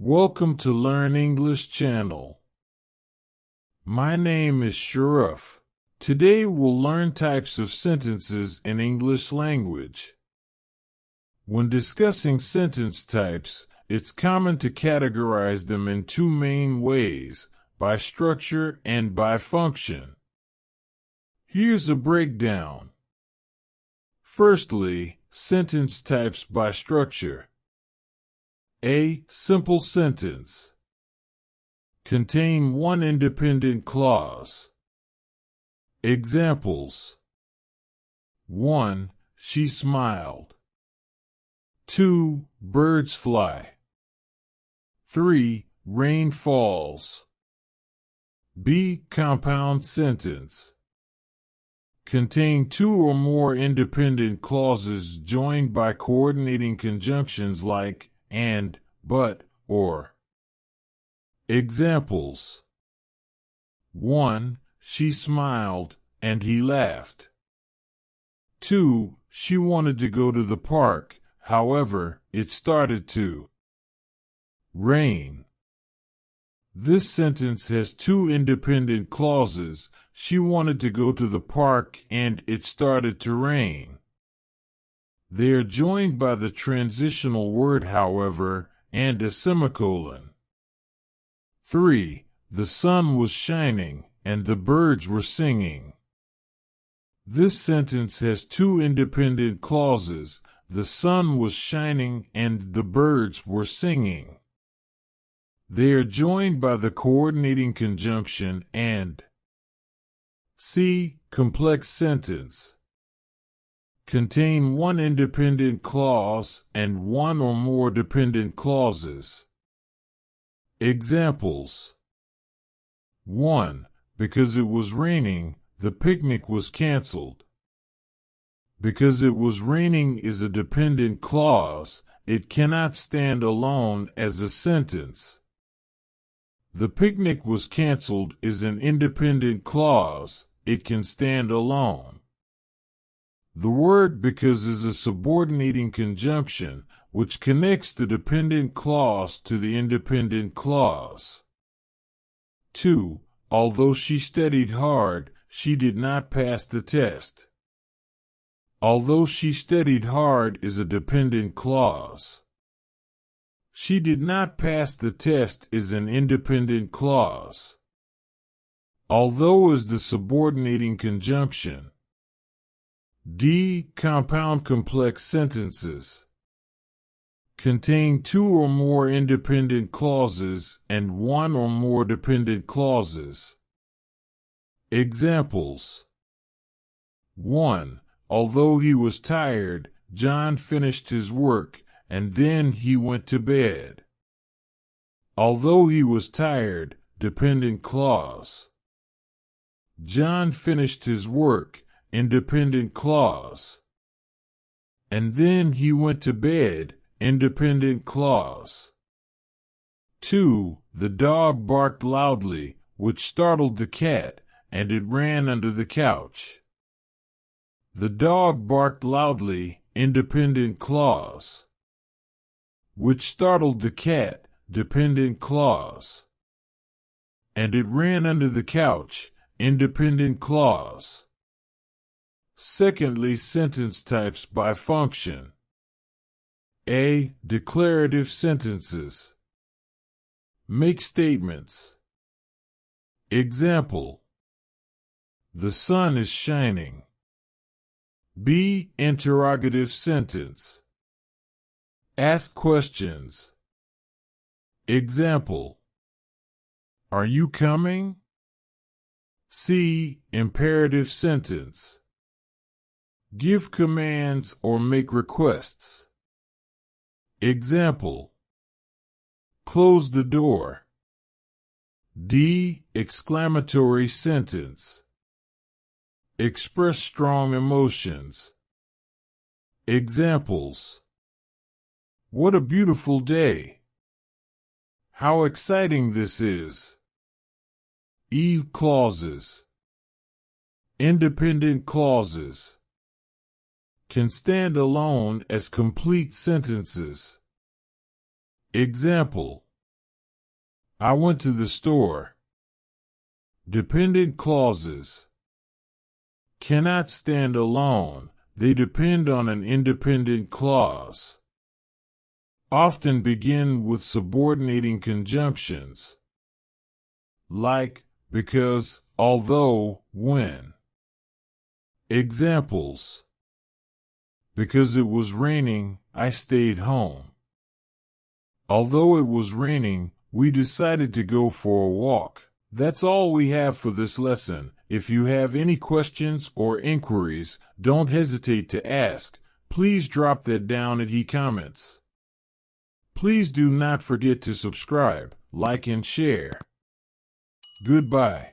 Welcome to Learn English channel. My name is Sharif. Today we'll learn types of sentences in English language. When discussing sentence types, it's common to categorize them in two main ways, by structure and by function. Here's a breakdown. Firstly, sentence types by structure. A simple sentence. Contain one independent clause. Examples. 1. She smiled. 2. Birds fly. 3. Rain falls. B. Compound sentence. Contain two or more independent clauses joined by coordinating conjunctions like and, but, or. Examples. 1. She smiled, and he laughed. 2. She wanted to go to the park, however, it started to rain. This sentence has two independent clauses. She wanted to go to the park and it started to rain. They are joined by the transitional word however and a semicolon. 3. The sun was shining and the birds were singing. This sentence has two independent clauses. The sun was shining and the birds were singing. They are joined by the coordinating conjunction and. C. Complex sentence. Contain one independent clause and one or more dependent clauses. Examples. 1. Because it was raining, the picnic was canceled. Because it was raining is a dependent clause. It cannot stand alone as a sentence. The picnic was canceled is an independent clause. It can stand alone. The word because is a subordinating conjunction, which connects the dependent clause to the independent clause. 2. Although she studied hard, she did not pass the test. Although she studied hard is a dependent clause. She did not pass the test is an independent clause. Although is the subordinating conjunction. D. Compound complex sentences. Contain two or more independent clauses and one or more dependent clauses. Examples. 1. Although he was tired, John finished his work, and then he went to bed. Although he was tired, dependent clause. John finished his work, independent clause. And then he went to bed, independent clause. 2. The dog barked loudly, which startled the cat, and it ran under the couch. The dog barked loudly, independent clause. Which startled the cat, dependent clause. And it ran under the couch, independent clause. Secondly, sentence types by function. A. Declarative sentences. Make statements. Example. The sun is shining. B. Interrogative sentence. Ask questions. Example. Are you coming? C. Imperative sentence. Give commands or make requests. Example. Close the door. D. Exclamatory sentence. Express strong emotions. Examples. What a beautiful day. How exciting this is. E. Clauses. Independent clauses. Can stand alone as complete sentences. Example. I went to the store. Dependent clauses cannot stand alone. They depend on an independent clause. Often begin with subordinating conjunctions like because, although, when. Examples: because it was raining, I stayed home. Although it was raining, we decided to go for a walk. That's all we have for this lesson. If you have any questions or inquiries, don't hesitate to ask. Please drop that down in the comments. Please do not forget to subscribe, like, and share. Goodbye.